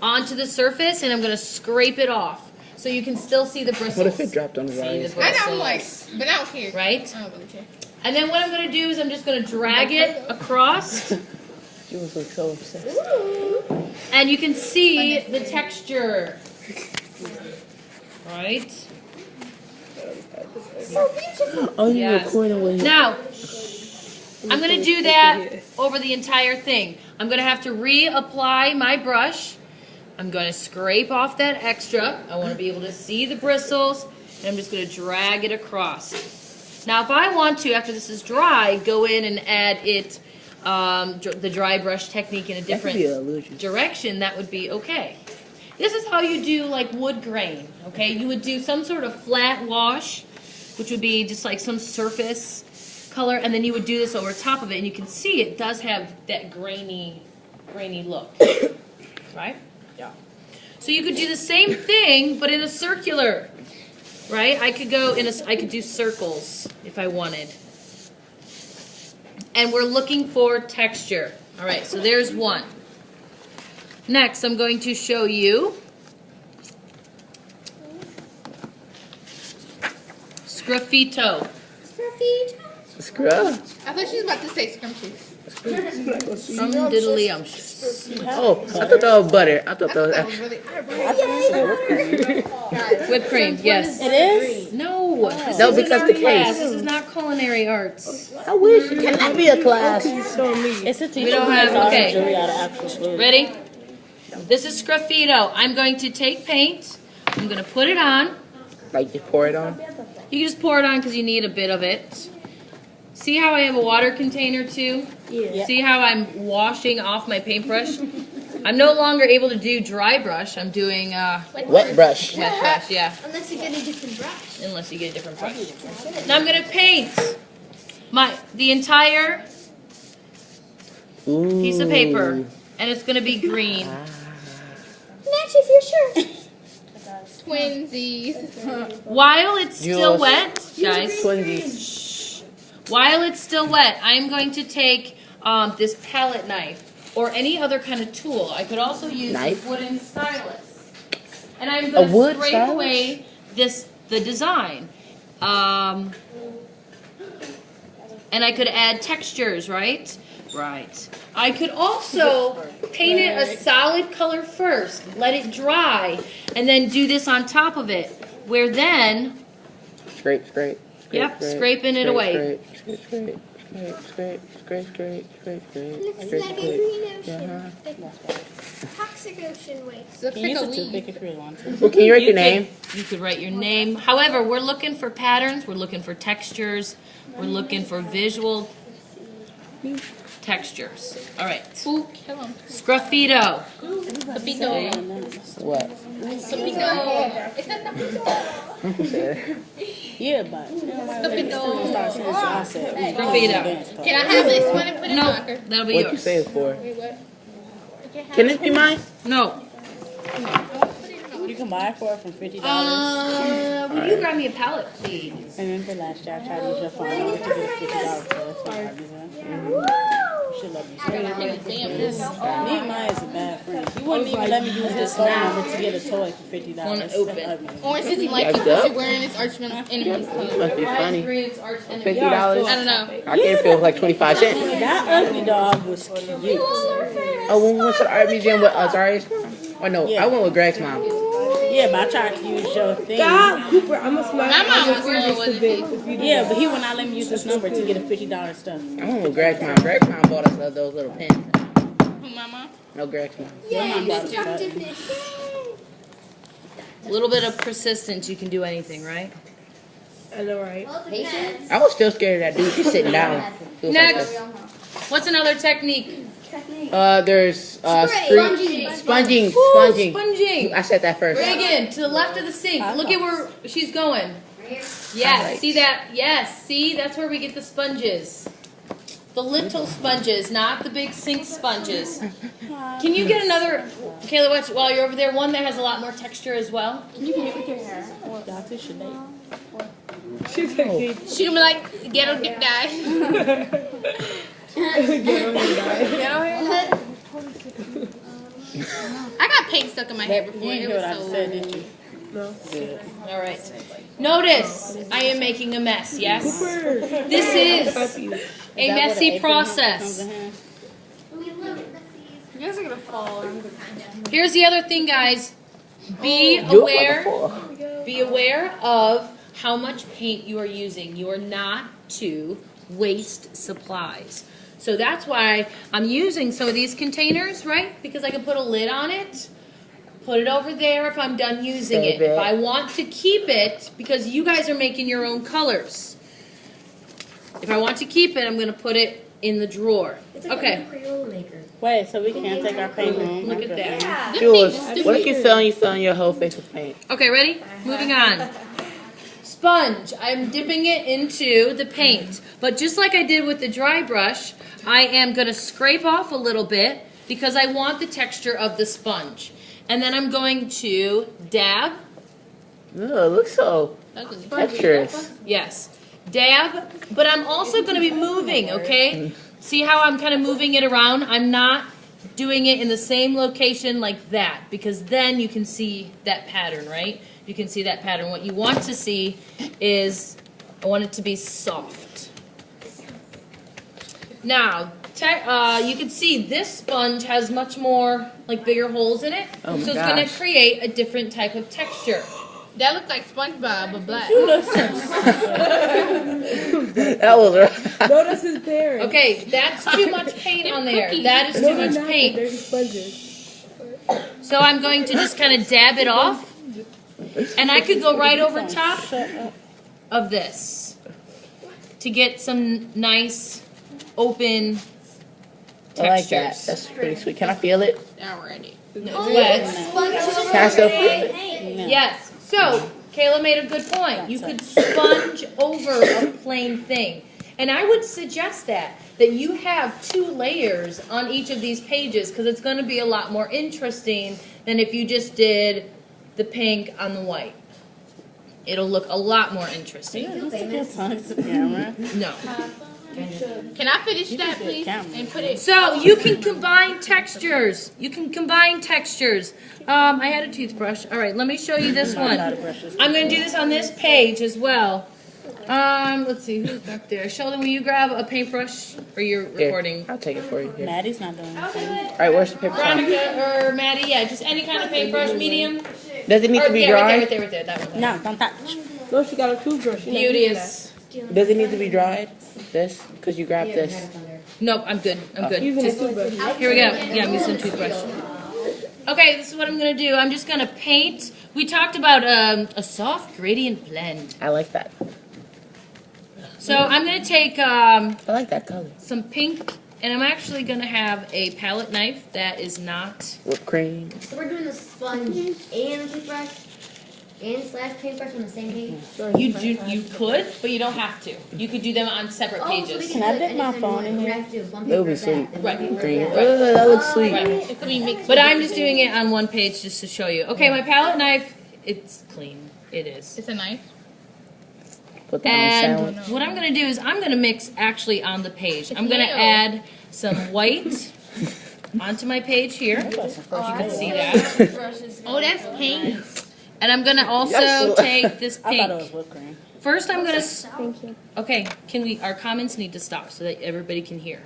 onto the surface, and I'm going to scrape it off. So you can still see the bristles. What if it dropped on the eyes? I know, I'm like, but I don't care. Right? I don't really care. And then what I'm going to do is I'm just going to drag it across. You was so obsessed. And you can see the texture. Right? So beautiful. Oh, you Yes. recording with Now, I'm going to do that over the entire thing. I'm going to have to reapply my brush. I'm going to scrape off that extra. I want to be able to see the bristles. And I'm just going to drag it across. Now, if I want to, after this is dry, go in and add it, the dry brush technique in a different direction, that would be okay. This is how you do like wood grain, okay? You would do some sort of flat wash, which would be just like some surface color, and then you would do this over top of it, and you can see it does have that grainy look, right? Yeah. So you could do the same thing, but in a circular, right? I could go in I could do circles if I wanted. And we're looking for texture. All right, so there's one. Next, I'm going to show you Sgraffito. Scrub. I thought she was about to say scrumptious. Scrumdiddlyumptious. Oh, I thought that was butter. I thought that was Really, Whipped cream, yes. It is? No, this No, isn't because art the class. case. This is not culinary arts. I wish. Can that be a class? It's a teacher. We don't have, okay. Out of actual food. Ready? This is Sgraffito. I'm going to take paint. I'm going to put it on. Like you pour it on? You can just pour it on because you need a bit of it. See how I have a water container too? Yeah. See how I'm washing off my paintbrush? I'm no longer able to do dry brush. I'm doing Wet brush. wet brush, yeah. Unless you get a different brush. Unless you get a different brush. Now I'm going to paint the entire Ooh. piece of paper. And it's going to be green. Matches your shirt. twinsies. While it's still Yours. wet, guys, Twinsies. while it's still wet, I'm going to take this palette knife or any other kind of tool. I could also use Knife? this wooden stylus. And I'm going wood to scrape stylus? away the design. And I could add textures, right? Right. I could also paint it a solid color first, let it dry, and then do this on top of it, where then, Scrape. yep, scraping it away. Scrape. Looks like a green ocean. Toxic ocean waste. Looks Can like you a use a weed. toothpick if you want to. Well, can you write your name? You could write your name. However, we're looking for patterns, we're looking for textures, we're looking for visual textures. All right. Ooh, kill him. Sgraffito. Tapito. What? Tapito. It's not tapito. Yeah, but Tapito. I said, Sgraffito. Can I have this one and put it in No, locker? that'll be What you yours. say it for? Wait, what? Can this be mine? No. you can buy it for it from $50. Will you grab me a palette, please? Remember last year I tried to use your phone to get $50 towards my should let me Damn, this. Me and mine is a bad friend. He wouldn't even let me use his phone number to get a toy for $50. Wanna open? Orange doesn't like you That's because up. you're wearing his arch enemy's clothes. Must be funny. Green's arch enemy. $50? I don't know. I can't feel like 25 cents. That ugly dog was cute. Oh, when we went to the art museum with Zari's? Or no, I went with Greg's mom. Yeah, but I tried to use your thing. Cooper, I'm a smart. My mom was little, wasn't she? Yeah, but he would not let me use his number to get a $50 stuff. I went with Greg's mom. Greg's mom bought us those little pins. Who, my mom? No, Greg's mom. Yay, destructiveness. A little bit of persistence, you can do anything, right? I know, right? Patience. I was still scared of that dude just sitting down. He was like Next. this. What's another technique? There's Spray. sponging. Ooh, sponging. I said that first. Reagan, to the left of the sink. Look at where she's going. Yes, Alright. see that? Yes, see? That's where we get the sponges. The little sponges, not the big sink sponges. Can you get another, Kayla, watch, while you're over there, one that has a lot more texture as well? Doctor should they? She's like, She gonna be like, get on, get die. get on and die. Get on here. I got paint stuck in my hair You before. didn't It hear what I was just so said, did you? No. Good. All right. Notice, I am making a mess, yes? Cooper. This is Help you. a Is that where the messy apron comes process. in? We love Messi's. You guys are gonna fall. Here's the other thing, guys. Be Do it like a aware. four. Be aware of how much paint you are using. You are not to waste supplies. So that's why I'm using some of these containers, right? Because I can put a lid on it, put it over there if I'm done using Save it. it. If I want to keep it, because you guys are making your own colors. If I want to keep it, I'm going to put it in the drawer. It's like Okay. a Crayola maker. Wait, so we can't take our paint home? Look at that. Yeah. Jules, what if you filling your whole face with paint? Okay, ready? Moving on. Sponge. I'm dipping it into the paint. But just like I did with the dry brush, I am going to scrape off a little bit because I want the texture of the sponge. And then I'm going to dab. Ugh, it looks so texturous. Yes. Dab. But I'm also going to be moving, okay? See how I'm kind of moving it around? I'm not doing it in the same location like that because then you can see that pattern, right? You can see that pattern. What you want to see is, I want it to be soft. Now, you can see this sponge has much more, like bigger holes in it. Oh my so it's going gosh. to create a different type of texture. That looks like SpongeBob, but black. That was right. Notice his parents. Okay, that's too much paint on there. That is No, too they're much not. paint. They're sponges. So I'm going to just kind of dab it off. And I could go right over top of this to get some nice open I like that. textures. That's pretty sweet. Can I feel it? Already. No, wet. Sponge is just Can I still feel like it? paint. Yes. So Kayla made a good point. You could sponge over a plain thing. And I would suggest that you have 2 layers on each of these pages because it's going to be a lot more interesting than if you just did the pink on the white. It'll look a lot more interesting. Camera. No. Can I finish that, please? And put it. So you can combine textures. You can combine textures. I had a toothbrush. All right, let me show you this one. I'm going to do this on this page as well. Let's see, who's back there? Sheldon, will you grab a paintbrush or you're Here, recording? I'll take it for you. Here. Maddie's not doing it. All right, where's the paper towel? Veronica or Maddie, yeah, just any kind of paintbrush, medium. Does it need to be yeah, dry? right there, that one. No, don't touch. No, she got a toothbrush. She not Beauteous. Does it need to be dried? This? Because you grabbed this. Nope, I'm good. I'm good. using a toothbrush. Here we go. Yeah, I'm using a toothbrush. Okay, this is what I'm going to do. I'm just going to paint. We talked about a soft gradient blend. I like that. So I'm going to take I like that color. some pink, and I'm actually going to have a palette knife that is not... Whipped cream. So we're doing the sponge and the toothbrush and / paintbrush on the same page. You could, but you don't have to. You could do them on separate Oh, so we pages. can I do it dip my anytime phone we in want. We here? have to do one That would paper be of sweet. that, Right. one paper Green. of that. That looks sweet. Right. It could be mixed. But I'm just doing it on one page just to show you. Okay, my palette knife, it's clean. It is. It's a knife. Put that on a And sandwich. what I'm going to do is I'm going to mix actually on the page. I'm going to nail. add some white onto my page here. You can see that. Oh, that's paint. And I'm going to also Yes. take this I thought it was pink. whipped cream. First, I'm going to... Thank you. Okay, our comments need to stop so that everybody can hear.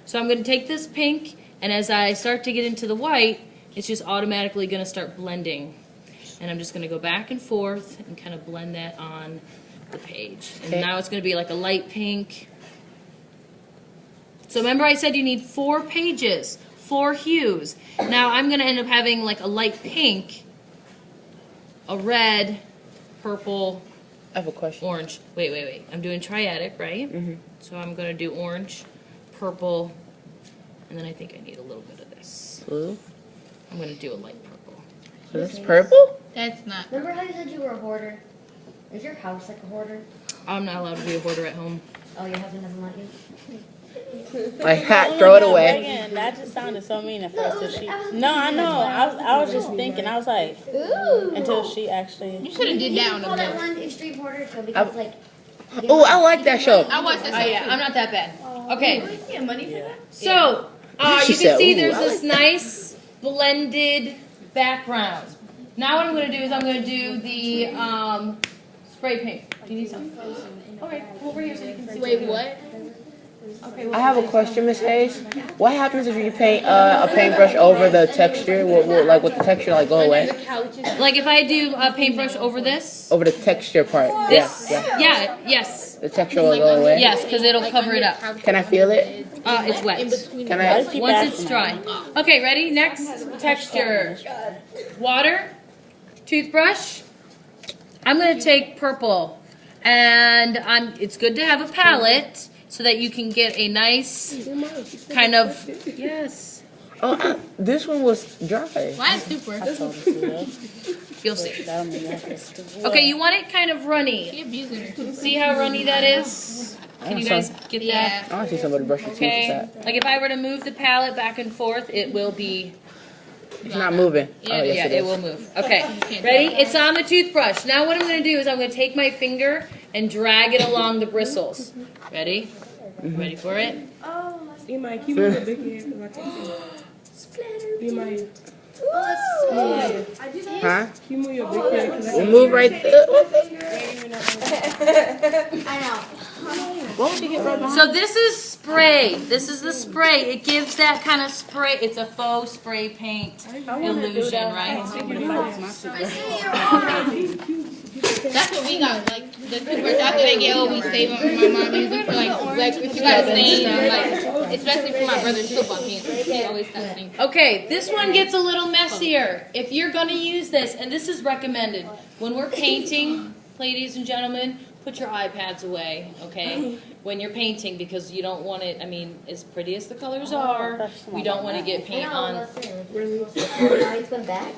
So I'm going to take this pink, and as I start to get into the white, it's just automatically going to start blending. And I'm just going to go back and forth and kind of blend that on the page. And Okay. now it's going to be like a light pink. So remember I said you need 4 pages, 4 hues. Now I'm going to end up having like a light pink, a red, purple, I have a question. orange. Wait. I'm doing triadic, right? Mhm. So I'm going to do orange, purple, and then I think I need a little bit of this. Blue? I'm going to do a light purple. Is this purple? That's not. Remember how you said you were a hoarder? Is your house like a hoarder? I'm not allowed to be a hoarder at home. Oh, your husband doesn't let you? My hat, throw it away. Megan, that just sounded so mean at No, first. it was- Till she, I was no, I thinking know. as well. I was just thinking. I was like, Ooh. until she actually. You should have did that on call the that bill. one extreme hoarder show because like. Oh, I like that show. I watched Oh that. yeah, I'm not that bad. Okay, You get money for that? so She you said, can see "Ooh, there's I this nice blended background. Now what I'm going to do is I'm going to do the spray paint. Do you need some? All right, come over here so you can see. Wait, what? Okay, I have a question, Miss Hayes. What happens if you paint a paintbrush over the texture? Will the texture like go away? like if I do a paintbrush over this? Over the texture part. This? Yeah. Yes. The texture will go away. Yes, because it'll cover it up. Can I feel it? It's wet. Can I? Once it's dry. Okay, ready? Next texture. Water, toothbrush. I'm going to take purple. And it's good to have a palette so that you can get a nice kind of, yes. Oh, this one was dry. Why is super? You'll see. Okay, you want it kind of runny. She abusing her. See how runny that is? Can you guys get that? I want to see somebody brush your teeth with Okay. that. Like if I were to move the palette back and forth, it will be. It's not moving. Oh, yes, Yeah, it it is. will move. Okay, ready? It's on the toothbrush. Now what I'm going to do is I'm going to take my finger and drag it along the bristles. Ready? Ready for it? You might keep your big hand because I can't see. You might. Huh? You move your big hand because I We'll move right there. I know. What would you get right behind? So this is spray. This is the spray. It gives that kind of spray. It's a faux spray paint illusion, right? That's what we got. Like the toothbrush after they get old, we save them. My mom uses it for like if you got stains, like especially for my brother's football pants. He always got stains. Okay, this one gets a little messier. If you're going to use this, and this is recommended, when we're painting, ladies and gentlemen, put your iPads away, okay, when you're painting, because you don't want it, I mean, as pretty as the colors are, we don't want to get paint on. Now he's going back.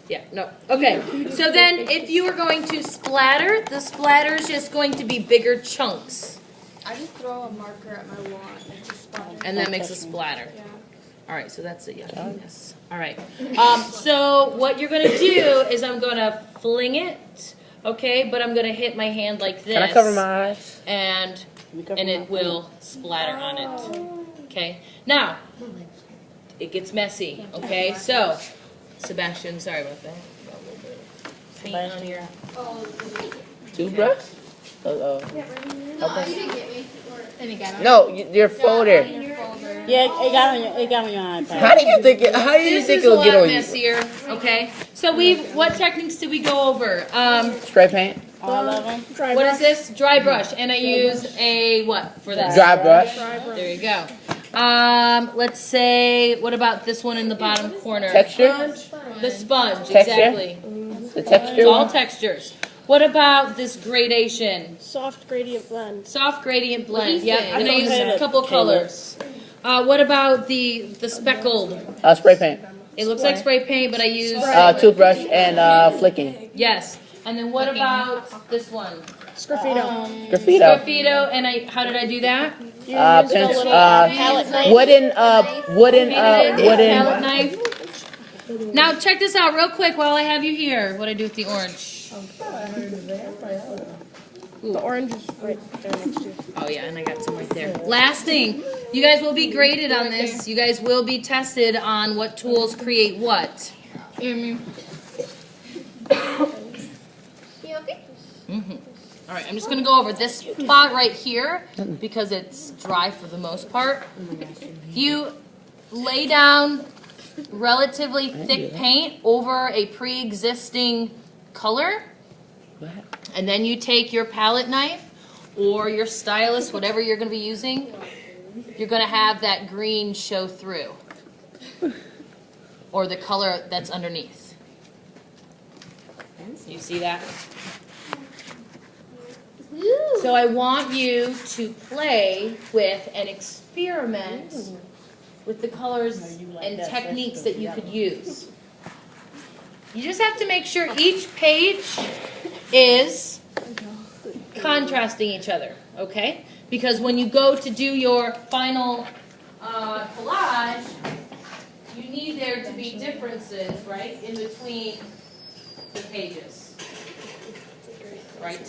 Yeah, no. Okay, so then if you are going to splatter, the splatter is just going to be bigger chunks, I just throw a marker at my wand and just splatter. and that makes a splatter. All right, so that's it. Yes. All right. So what you're going to do is I'm going to fling it, okay, but I'm going to hit my hand like this. Can I cover my eyes? And it will splatter on it. Okay. Now, it gets messy. Okay. So, Sebastian, sorry about that. Got a little bit of paint on here. Toothbrush? No, you didn't get me. Then he got on. No, your folder. Yeah, it got on your iPad. How do you think This is it a will get lot on you? messier. Okay. So what techniques did we go over? Spray paint? All of them. What is this? Dry brush. And I use a what for this? Dry brush? There you go. Let's say, what about this one in the bottom corner? Texture? The sponge, Texture? exactly. The texture? It's all textures. What about this gradation? Soft gradient blend. Soft gradient blend. he Yep. said. And I use a couple colors. What about the speckled? Spray paint. It looks like spray paint, but I use Toothbrush and flicking. yes. And then what about this one? Sgraffito. Graffito. Graffito. And how did I do that? Wooden Palette knife. Now check this out real quick while I have you here. What I do with the orange? The orange is right there next to you. Oh yeah, and I got some right there. Last thing, you guys will be graded on this. You guys will be tested on what tools create what. You know what I mean? You okay? All right, I'm just gonna go over this spot right here because it's dry for the most part. You lay down relatively thick paint over a pre-existing color, and then you take your palette knife or your stylus, whatever you're gonna be using. You're gonna have that green show through, or the color that's underneath. You see that? So I want you to play with and experiment with the colors and techniques that you could use. You just have to make sure each page is contrasting each other, okay? Because when you go to do your final collage, you need there to be differences, right, in between the pages, right?